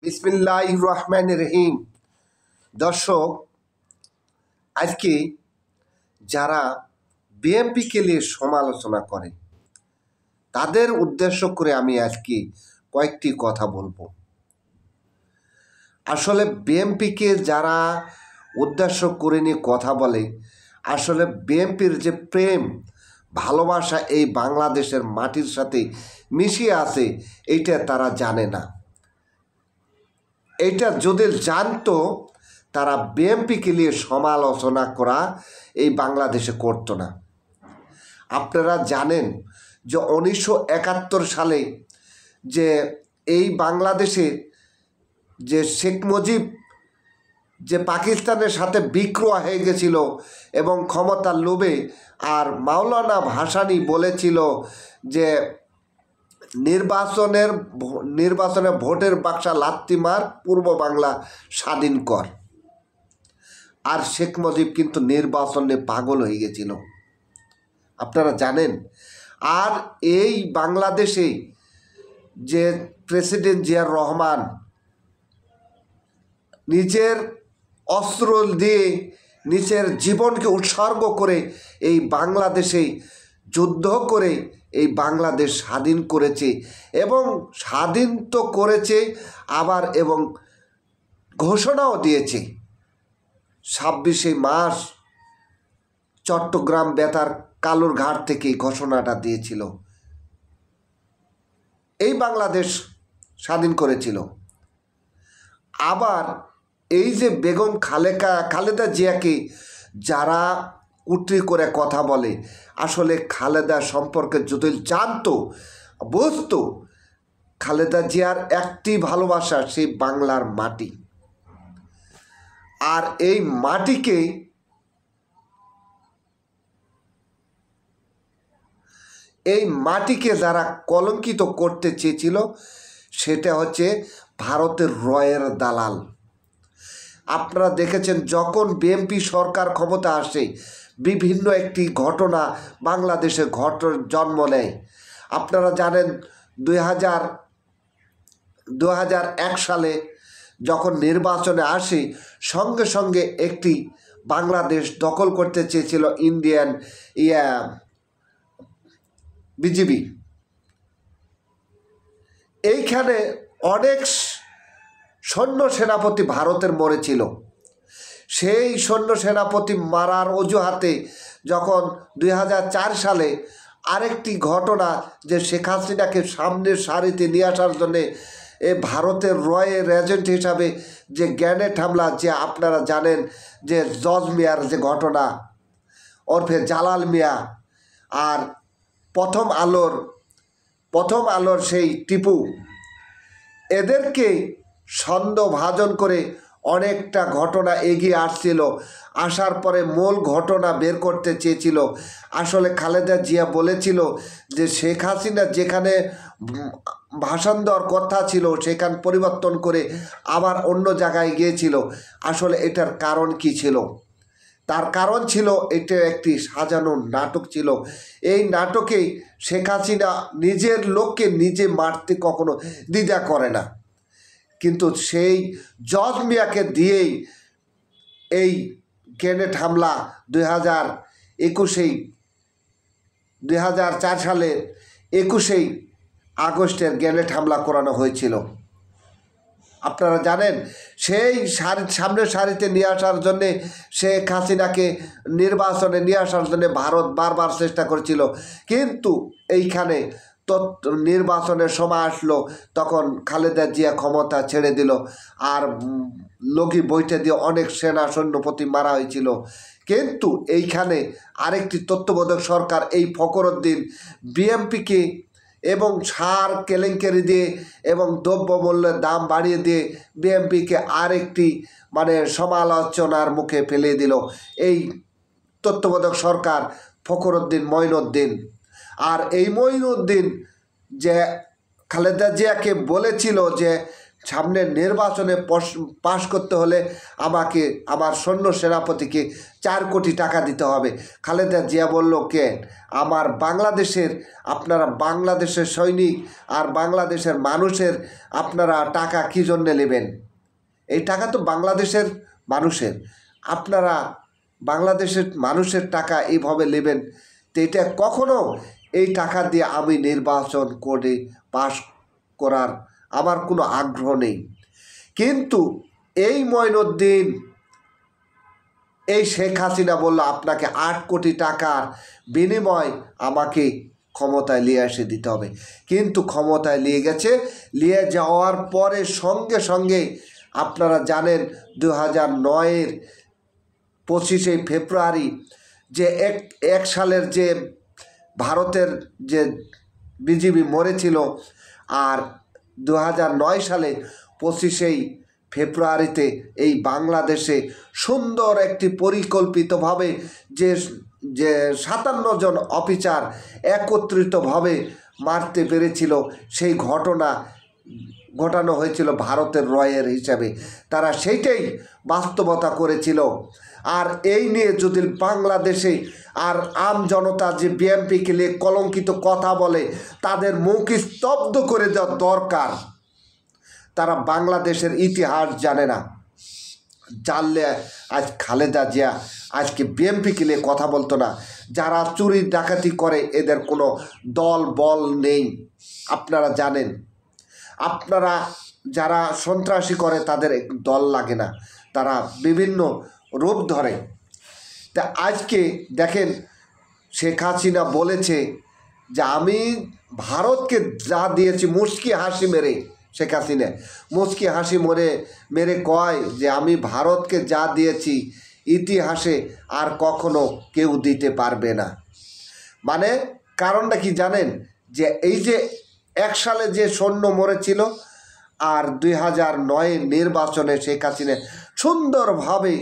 বিসমিল্লাহির রহমানির রহিম। দর্শক, আজকে যারা বিএনপিকে নিয়ে সমালোচনা করে তাদের উদ্দেশ্য করে আমি আজকে কয়েকটি কথা বলবো। আসলে বিএনপিকে যারা উদ্দেশ্য করে নিয়ে কথা বলে, আসলে বিএনপির যে প্রেম ভালোবাসা এই বাংলাদেশের মাটির সাথে মিশিয়ে আছে, এইটা তারা জানে না। এটা যদি জানতো, তারা বিএনপিকে নিয়ে সমালোচনা করা এই বাংলাদেশে করতো না। আপনারা জানেন যে 1971 সালে যে এই বাংলাদেশে যে শেখ মুজিব যে পাকিস্তানের সাথে বিক্রয় হয়ে গেছিল এবং ক্ষমতার লোভে, আর মাওলানা ভাসানী বলেছিল যে নির্বাচনে ভোটের বাক্সা লাত্তি মার, পূর্ব বাংলা স্বাধীন কর। আর শেখ মুজিব কিন্তু নির্বাচনে পাগল হয়ে গেছিল, আপনারা জানেন। আর এই বাংলাদেশে যে প্রেসিডেন্ট জিয়াউর রহমান নিজের অস্ত্র দিয়ে নিজের জীবনকে উৎসর্গ করে এই বাংলাদেশে যুদ্ধ করে এই বাংলাদেশ স্বাধীন করেছে, এবং স্বাধীন তো করেছে আবার এবং ঘোষণাও দিয়েছে। 26শে মার্চ চট্টগ্রাম বেতার কালুরঘাট থেকে ঘোষণাটা দিয়েছিল, এই বাংলাদেশ স্বাধীন করেছিল। আবার এই যে বেগম খালেদা জিয়াকে যারা কুটরি করে কথা বলে, আসলে খালেদা সম্পর্কে যদি জানতো, বুঝতো, খালেদা জিয়ার একটি ভালোবাসা সেই বাংলার মাটি। আর এই মাটিকে যারা কলঙ্কিত করতে চেয়েছিল, সেটা হচ্ছে ভারতের রয়ের দালাল। আপনারা দেখেছেন যখন বিএনপি সরকার ক্ষমতা আসে, বিভিন্ন একটি ঘটনা বাংলাদেশে জন্ম নেয়। আপনারা জানেন 2001 সালে যখন নির্বাচনে আসে, সঙ্গে সঙ্গে একটি বাংলাদেশ দখল করতে চেয়েছিল ইন্ডিয়ান বিজিবি। এইখানে অনেক সৈন্য সেনাপতি ভারতের মরেছিল। সেই সৈন্য সেনাপতি মারার অজুহাতে যখন 2004 সালে আরেকটি ঘটনা, যে শেখ হাসিনাকে সামনের সারিতে নিয়ে আসার জন্যে ভারতের রয়ের এজেন্ট হিসাবে যে গ্রেনেড হামলা, যে আপনারা জানেন যে জজ মিয়ার যে ঘটনা ওরফে জালাল মিয়া, আর প্রথম আলোর সেই টিপু, এদেরকে সন্দেহভাজন করে অনেকটা ঘটনা এগিয়ে আসছিল। আসার পরে মূল ঘটনা বের করতে চেয়েছিল। আসলে খালেদা জিয়া বলেছিল যে শেখ হাসিনা যেখানে ভাষণ দেওয়ার কথা ছিল সেখান পরিবর্তন করে আবার অন্য জায়গায় গিয়েছিল। আসলে এটার কারণ কি ছিল? তার কারণ ছিল এটা একটি সাজানো নাটক ছিল। এই নাটকে শেখ হাসিনা নিজের লোককে নিজে মারতে কখনো দ্বিধা করে না, কিন্তু সেই জজ মিয়াকে দিয়েই এই গ্রেনেড হামলা 2004 সালের 21শে আগস্টের গ্রেনেড হামলা করানো হয়েছিল। আপনারা জানেন সেই সামনের সারিতে নিয়ে আসার জন্যে শেখ হাসিনাকে নির্বাচনে নিয়ে আসার জন্যে ভারত বারবার চেষ্টা করেছিল, কিন্তু এইখানে নির্বাচনের সময় আসলো, তখন খালেদা জিয়া ক্ষমতা ছেড়ে দিল, আর লগি বইটা দিয়ে অনেক সেনা সৈন্যপতি মারা হয়েছিল। কিন্তু এইখানে আরেকটি তত্ত্বাবধায়ক সরকার, এই ফখরুদ্দিন, বিএনপিকে এবং সার কেলেঙ্কারি দিয়ে এবং দ্রব্যমূল্যের দাম বাড়িয়ে দিয়ে বিএনপিকে আরেকটি সমালোচনার মুখে ফেলে দিল এই তত্ত্বাবধায়ক সরকার ফখরুদ্দিন মঈনুদ্দিন। আর এই মঈনুদ্দিন যে খালেদা জিয়াকে বলেছিল যে সামনের নির্বাচনে পাশ করতে হলে আমাকে আমার সৈন্য সেনাপতিকে 4 কোটি টাকা দিতে হবে। খালেদা জিয়া বলল, কে? আমার বাংলাদেশের, আপনারা বাংলাদেশের সৈনিক আর বাংলাদেশের মানুষের আপনারা টাকা কী জন্যে নেবেন? এই টাকা তো বাংলাদেশের মানুষের, আপনারা বাংলাদেশের মানুষের টাকা এইভাবে নেবেন? তো এটা কখনো, এই টাকা দিয়ে আমি নির্বাচন করে পাশ করার আমার কোনো আগ্রহ নেই। কিন্তু এই মঈনুদ্দিন, এই শেখ হাসিনা বলল আপনাকে 8 কোটি টাকার বিনিময় আমাকে ক্ষমতায় নিয়ে এসে দিতে হবে। কিন্তু ক্ষমতায় নিয়ে গেছে, নিয়ে যাওয়ার পরে সঙ্গে সঙ্গে আপনারা জানেন 2009-এর 25শে ফেব্রুয়ারি যে এক সালের যে ভারতের যে বিজিবি মরেছিল, আর 2009 সালে 25শে ফেব্রুয়ারিতে এই বাংলাদেশে সুন্দর একটি পরিকল্পিতভাবে যে 57 জন অফিসার একত্রিতভাবে মারতে পেরেছিল, সেই ঘটানো হয়েছিল ভারতের রয়ের হিসাবে। তারা সেইটাই বাস্তবতা করেছিল। আর এই নিয়ে যদি বাংলাদেশে আর আম জনতা যে বিএনপিকে নিয়ে কলঙ্কিত কথা বলে, তাদের মুখ স্তব্ধ করে দেওয়া দরকার। তারা বাংলাদেশের ইতিহাস জানে না। জানলে আজ খালেদা জিয়া আজকে বিএনপিকে নিয়ে কথা বলতো না। যারা চুরি ডাকাতি করে এদের কোনো দল বল নেই, আপনারা জানেন। আপনারা যারা সন্ত্রাসী করে তাদের দল লাগে না, তারা বিভিন্ন রূপ ধরে। তা আজকে দেখেন শেখ হাসিনা বলেছে যে আমি ভারতকে যা দিয়েছি, মুচকি হাসি মেরে শেখ হাসিনা মুচকি হাসি মেরে কয় যে আমি ভারতকে যা দিয়েছি ইতিহাসে আর কখনো কেউ দিতে পারবে না। মানে কারণটা কি জানেন? যে এই যে 1 সালে যে সৈন্য মরেছিল, আর 2009-এর নির্বাচনে শেখ হাসিনা সুন্দরভাবে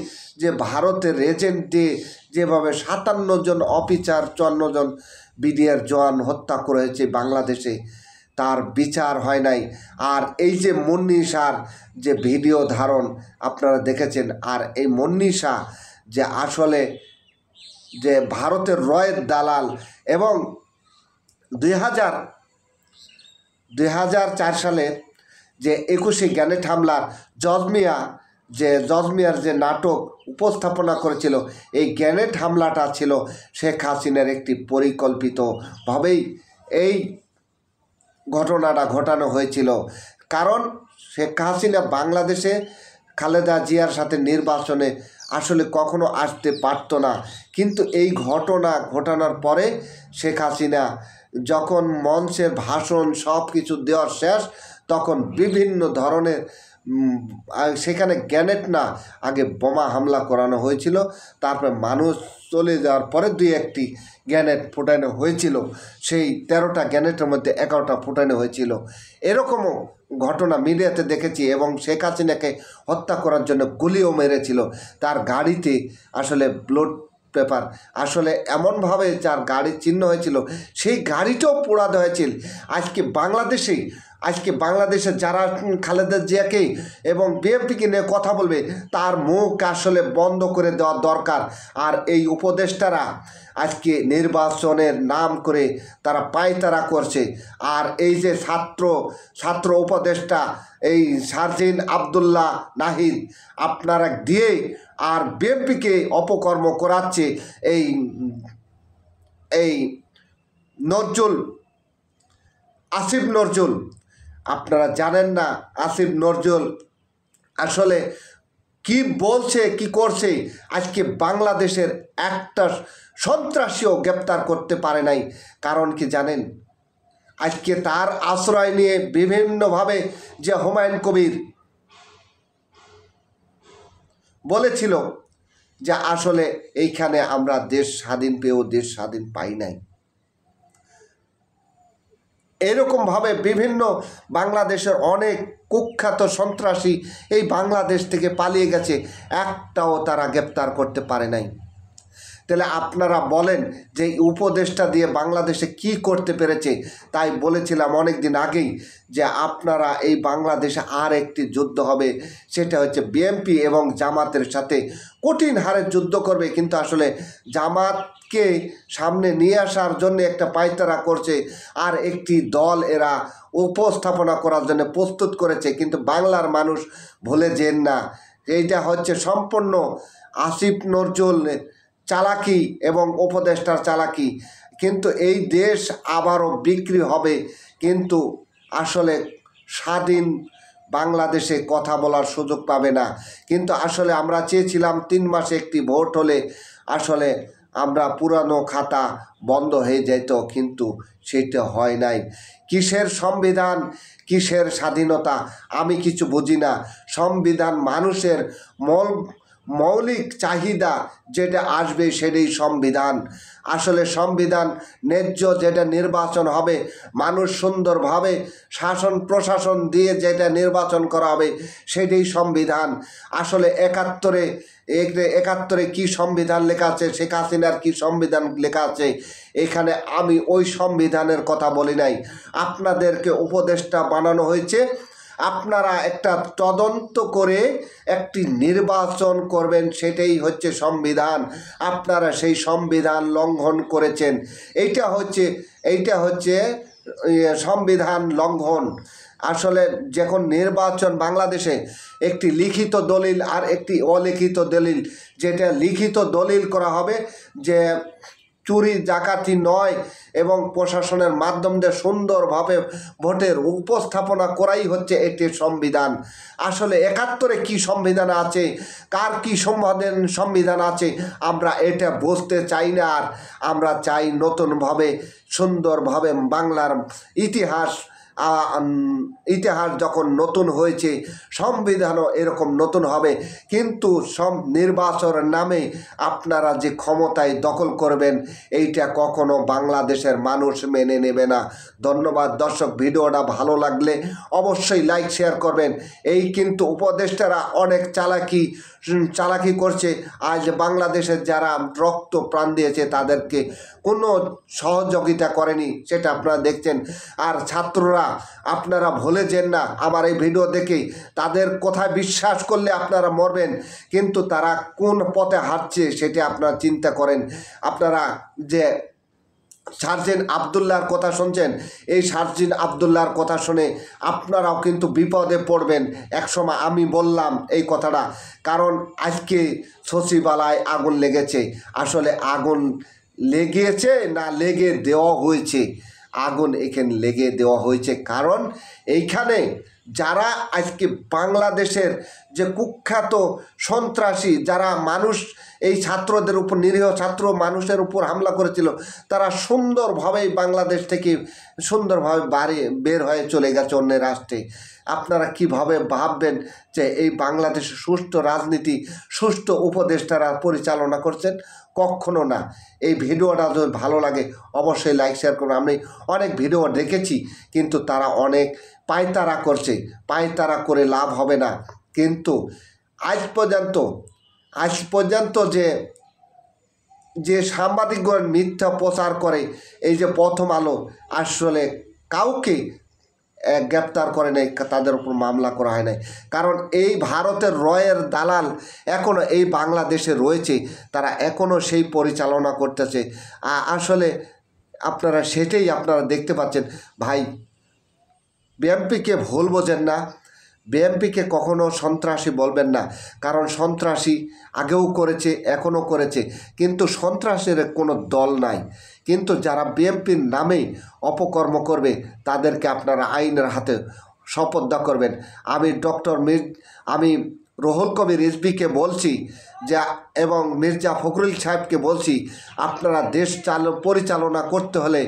যে ভারতের এজেন্ট দিয়ে যেভাবে 57 জন অফিসার, 54 জন বিডিআর জওয়ান হত্যা করেছে বাংলাদেশে, তার বিচার হয় নাই। আর এই যে মুন্নি শাহর যে ভিডিও ধারণ আপনারা দেখেছেন, আর এই মুন্নি শাহ যে আসলে যে ভারতের রয়ের দালাল, এবং 2004 সালে যে 21শে গ্রেনেড হামলার জজ মিয়ার যে নাটক উপস্থাপনা করেছিল, এই গ্রেনেড হামলাটা ছিল শেখ হাসিনার একটি পরিকল্পিতভাবেই এই ঘটনাটা ঘটানো হয়েছিল। কারণ শেখ হাসিনা বাংলাদেশে খালেদা জিয়ার সাথে নির্বাচনে আসলে কখনো আসতে পারত না। কিন্তু এই ঘটানোর পরে শেখ হাসিনা যখন মঞ্চের ভাষণ সব কিছু দেওয়ার শেষ, তখন বিভিন্ন ধরনের সেখানে গ্রেনেড না, আগে বোমা হামলা করানো হয়েছিল। তারপরে মানুষ চলে যাওয়ার পরে 2-1টি গ্রেনেড ফোটানো হয়েছিল। সেই 13টা গ্রেনেডের মধ্যে 11টা ফোটানো হয়েছিল। এরকমও ঘটনা মিডিয়াতে দেখেছি। এবং শেখ হাসিনাকে হত্যা করার জন্য গুলিও মেরেছিল। তার গাড়িতে আসলে ব্লাড পেপার আসলে এমনভাবে যার গাড়ির চিহ্ন হয়েছিল, সেই গাড়িটাও পোড়ানো হয়েছিল। আজকে বাংলাদেশে যারা খালেদা জিয়াকে এবং বিএনপিকে নিয়ে কথা বলবে, তার মুখ আসলে বন্ধ করে দেওয়া দরকার। আর এই উপদেষ্টারা আজকে নির্বাচনের নাম করে তারা পায়তারা করছে। আর এই যে ছাত্র উপদেষ্টা এই শারজিন আব্দুল্লাহ নাহিদ আপনারা দিয়ে আর বিএনপিকে অপকর্ম করাচ্ছে। এই আসিফ নজরুল, আপনারা জানেন না আসিফ নজরুল আসলে কি বলছে, কি করছে। আজকে বাংলাদেশের একটা সন্ত্রাসীও গ্রেপ্তার করতে পারে নাই। কারণ কি জানেন? আজকে তার আশ্রয় নিয়ে বিভিন্নভাবে যে হুমায়ুন কবির বলেছিল যে আসলে এইখানে আমরা দেশ স্বাধীন পেয়েও দেশ স্বাধীন পাই নাই। এরকমভাবে বিভিন্ন বাংলাদেশের অনেক কুখ্যাত সন্ত্রাসী এই বাংলাদেশ থেকে পালিয়ে গেছে, একটাও তারা গ্রেপ্তার করতে পারে নাই। তাহলে আপনারা বলেন যে এই উপদেশটা দিয়ে বাংলাদেশে কি করতে পেরেছে। তাই বলেছিলাম অনেক দিন আগেই যে আপনারা এই বাংলাদেশে আর একটি যুদ্ধ হবে, সেটা হচ্ছে বিএনপি এবং জামাতের সাথে কঠিন হারে যুদ্ধ করবে। কিন্তু আসলে জামাতকে সামনে নিয়ে আসার জন্য একটা পায়তারা করছে, আর একটি দল এরা উপস্থাপনা করার জন্য প্রস্তুত করেছে। কিন্তু বাংলার মানুষ ভুলে যেন না, এইটা হচ্ছে সম্পূর্ণ আসিফ নজরুলের চালাকি এবং উপদেষ্টার চালাকি। কিন্তু এই দেশ আবারও বিক্রি হবে, কিন্তু আসলে স্বাধীন বাংলাদেশে কথা বলার সুযোগ পাবে না। কিন্তু আসলে আমরা চেয়েছিলাম 3 মাসে একটি ভোট হলে আসলে আমরা পুরানো খাতা বন্ধ হয়ে যেত, কিন্তু সেটা হয় নাই। কিসের সংবিধান, কিসের স্বাধীনতা, আমি কিছু বুঝি না। সংবিধান মানুষের মৌলিক চাহিদা যেটা আসবে সেটাই সংবিধান। আসলে সংবিধান ন্যায্য যেটা নির্বাচন হবে, মানুষ সুন্দরভাবে শাসন প্রশাসন দিয়ে যেটা নির্বাচন করা হবে সেটাই সংবিধান। আসলে 71-এ কী সংবিধান লেখা আছে, শেখ হাসিনার কী সংবিধান লেখা আছে, এখানে আমি ওই সংবিধানের কথা বলি নাই। আপনাদেরকে উপদেষ্টা বানানো হয়েছে, আপনারা একটা তদন্ত করে একটি নির্বাচন করবেন, সেটাই হচ্ছে সংবিধান। আপনারা সেই সংবিধান লঙ্ঘন করেছেন। এইটা হচ্ছে সংবিধান লঙ্ঘন। আসলে যখন নির্বাচন বাংলাদেশে একটি লিখিত দলিল আর একটি অলিখিত দলিল, যেটা লিখিত দলিল করা হবে যে চুরি ডাকাতি নয় এবং প্রশাসনের মাধ্যম দিয়ে সুন্দরভাবে ভোটের উপস্থাপনা করাই হচ্ছে একটি সংবিধান। আসলে 71-এ কী সংবিধান আছে, কার কী সংবিধান আছে, আমরা এটা বুঝতে চাই না। আর আমরা চাই নতুনভাবে সুন্দরভাবে বাংলার ইতিহাস যখন নতুন হয়েছে, সংবিধানও এরকম নতুন হবে। কিন্তু নির্বাচনের নামে আপনারা যে ক্ষমতায় দখল করবেন, এইটা কখনো বাংলাদেশের মানুষ মেনে নেবে না। ধন্যবাদ দর্শক, ভিডিওটা ভালো লাগলে অবশ্যই লাইক শেয়ার করবেন। এই কিন্তু উপদেষ্টারা অনেক চালাকি করছে। আজ বাংলাদেশের যারা রক্ত প্রাণ দিয়েছে তাদেরকে কোনো সহযোগিতা করেনি, সেটা আপনারা দেখছেন। আর ছাত্ররা, আপনারা ভুলে যেন না আমার এই ভিডিও দেখে, তাদের কথায় বিশ্বাস করলে আপনারা মরবেন, কিন্তু তারা কোন পথে হাঁটছে সেটা আপনারা চিন্তা করেন। আপনারা যে শারজিন আবদুল্লাহর কথা শুনছেন, এই শারজিন আবদুল্লাহর কথা শুনে আপনারাও কিন্তু বিপদে পড়বেন একসময়। আমি বললাম এই কথাটা, কারণ আজকে সচিবালয়ে আগুন লেগেছে। আসলে আগুন লেগেছে না লেগে দেওয়া হয়েছে? আগুন এখানে লেগে দেওয়া হয়েছে, কারণ এইখানে যারা আজকে বাংলাদেশের যে কুখ্যাত সন্ত্রাসী, যারা মানুষ এই ছাত্রদের উপর, নিরীহ ছাত্র মানুষের উপর হামলা করেছিল, তারা সুন্দরভাবেই বাংলাদেশ থেকে সুন্দরভাবে বের হয়ে চলে গেছে অন্য রাষ্ট্রে। আপনারা কিভাবে ভাববেন যে এই বাংলাদেশে সুষ্ঠু রাজনীতি, সুষ্ঠু উপদেষ্টারা পরিচালনা করছেন? কখনো না। এই ভিডিওটা যদি ভালো লাগে অবশ্যই লাইক শেয়ার করুন। আমি অনেক ভিডিও দেখেছি, কিন্তু তারা অনেক পায়তারা করছে। পায়তারা করে লাভ হবে না। কিন্তু আজ পর্যন্ত যে সাংবাদিকগণ মিথ্যা প্রচার করে, এই যে প্রথম আলো, আসলে কাউকে গ্রেপ্তার করে নাই, তাদের উপর মামলা করা হয় নাই। কারণ এই ভারতের রয়ের দালাল এখনও এই বাংলাদেশে রয়েছে, তারা এখনও সেই পরিচালনা করতেছে। আসলে সেটাই আপনারা দেখতে পাচ্ছেন। ভাই, বিএনপিকে ভুল বোঝেন না, বিএনপিকে কখনো সন্ত্রাসী বলবেন না, কারণ সন্ত্রাসী আগেও করেছে, এখনও করেছে, কিন্তু সন্ত্রাসের কোনো দল নাই। কিন্তু যারা বিএনপির নামেই অপকর্ম করবে তাদেরকে আপনারা আইনের হাতে সোপর্দ করবেন। আমি রুহুল কবির রিজভীকে বলছি যে, এবং মির্জা ফখরুল সাহেবকে বলছি, আপনারা দেশ পরিচালনা করতে হলে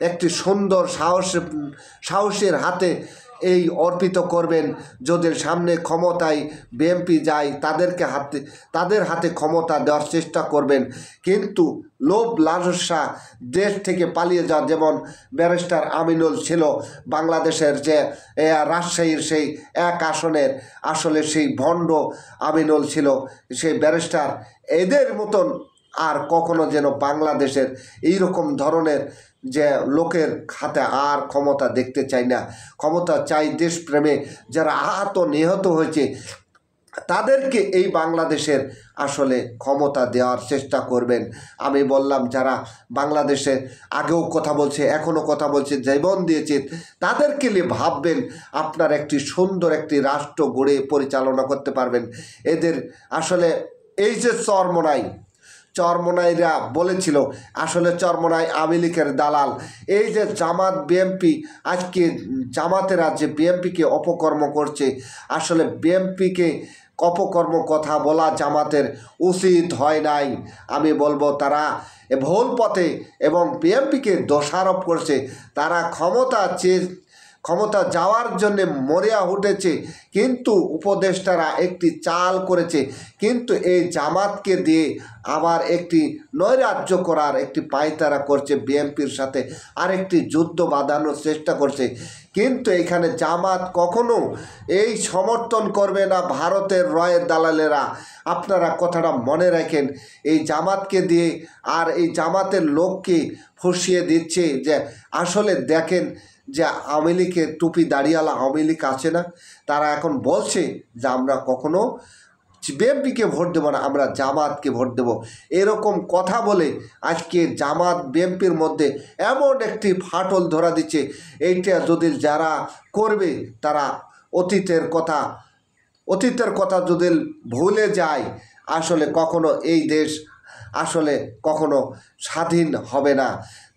একটি সুন্দর সাহসের হাতে এই অর্পিত করবেন। যদি সামনে ক্ষমতায় বিএনপি যায়, তাদের হাতে ক্ষমতা দেওয়ার চেষ্টা করবেন। কিন্তু লোভ লালসা দেশ থেকে পালিয়ে যাওয়া, যেমন ব্যারিস্টার আমিনুল ছিল বাংলাদেশের, যে রাজশাহীর সেই 1 আসনের, আসলে সেই ভণ্ড আমিনুল ছিল সেই ব্যারিস্টার। এদের মতন আর কখনো যেন বাংলাদেশের এইরকম ধরনের যে লোকের হাতে আর ক্ষমতা দেখতে চাই না। ক্ষমতা চাই দেশপ্রেমে যারা আহত নিহত হয়েছে তাদেরকে এই বাংলাদেশের আসলে ক্ষমতা দেওয়ার চেষ্টা করবেন। আমি বললাম যারা বাংলাদেশে আগেও কথা বলছে, এখনও কথা বলছে, জীবন দিয়েছে, তাদেরকে নিয়ে ভাববেন আপনার একটি সুন্দর একটি রাষ্ট্র গড়ে পরিচালনা করতে পারবেন। এদের আসলে এই যে চরমোনাইরা বলেছিল, আসলে চরমোনাই আওয়ামী লীগের দালাল। এই যে জামাত বিএমপি, আজকে জামাতেরা যে বিএমপিকে অপকর্ম করছে, আসলে বিএমপিকে অপকর্ম কথা বলা জামাতের উচিত হয় নাই। আমি বলবো তারা ভুল পথে এবং বিএমপিকে দোষারোপ করছে। তারা ক্ষমতা যাওয়ার জন্যে মরিয়া উঠেছে, কিন্তু উপদেষ্টারা একটি চাল করেছে, কিন্তু এই জামাতকে দিয়ে আবার একটি নৈরাজ্য করার একটি পায়তারা করছে, বিএনপির সাথে আরেকটি যুদ্ধ বাঁধানোর চেষ্টা করছে। কিন্তু এখানে জামাত কখনো এই সমর্থন করবে না ভারতের রয়ের দালালেরা। আপনারা কথাটা মনে রাখেন। এই জামাতকে দিয়ে আর এই জামাতের লোককে ফুসিয়ে দিচ্ছে যে আসলে দেখেন যে আওয়ামী লীগের টুপি দাড়িওয়ালা আওয়ামী লীগ আছে না, তারা এখন বলছে যে আমরা কখনো বিএনপিকে ভোট দেবো না, আমরা জামাতকে ভোট দেব। এরকম কথা বলে আজকে জামাত বিএনপির মধ্যে এমন একটি ফাটল ধরা দিচ্ছে। এইটা যদি যারা করবে তারা অতীতের কথা যদি ভুলে যায়, আসলে কখনো এই দেশ আসলে কখনো স্বাধীন হবে না।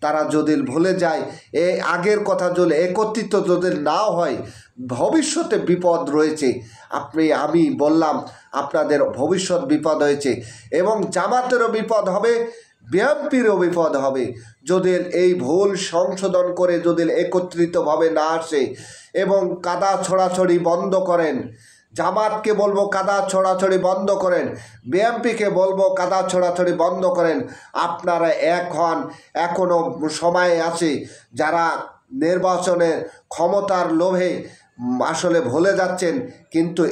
তারা যদি ভুলে যায়, এই আগের কথা যদি একত্রিত যদি নাও হয়, ভবিষ্যতে বিপদ রয়েছে। আমি বললাম আপনাদের ভবিষ্যৎ বিপদ হয়েছে এবং জামাতেরও বিপদ হবে, বিএনপিরও বিপদ হবে যদি এই ভুল সংশোধন করে যদি একত্রিতভাবে না আসে এবং কাদা ছড়াছড়ি বন্ধ করেন। জামাতকে বলবো কাদা ছড়াছড়ি বন্ধ করেন, বিএনপিকে বলবো কাদা ছড়াছড়ি বন্ধ করেন। আপনারা এক হন, এখনও সময় আছে। যারা নির্বাচনের ক্ষমতার লোভে আসলে ভুলে যাচ্ছেন, কিন্তু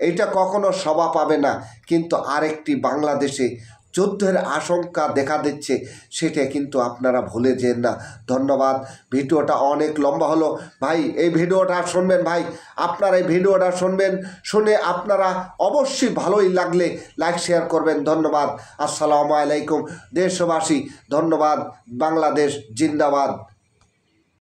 এটা কখনো সভা পাবে না। কিন্তু আরেকটি বাংলাদেশে যুদ্ধের আশঙ্কা দেখা দিচ্ছে, সেটা কিন্তু আপনারা ভুলে যেন না। ধন্যবাদ। ভিডিওটা অনেক লম্বা হলো ভাই, এই ভিডিওটা শুনবেন ভাই, আপনারা এই ভিডিওটা শুনে আপনারা অবশ্যই ভালোই লাগলে লাইক শেয়ার করবেন। ধন্যবাদ। আসসালামু আলাইকুম দেশবাসী, ধন্যবাদ। বাংলাদেশ জিন্দাবাদ।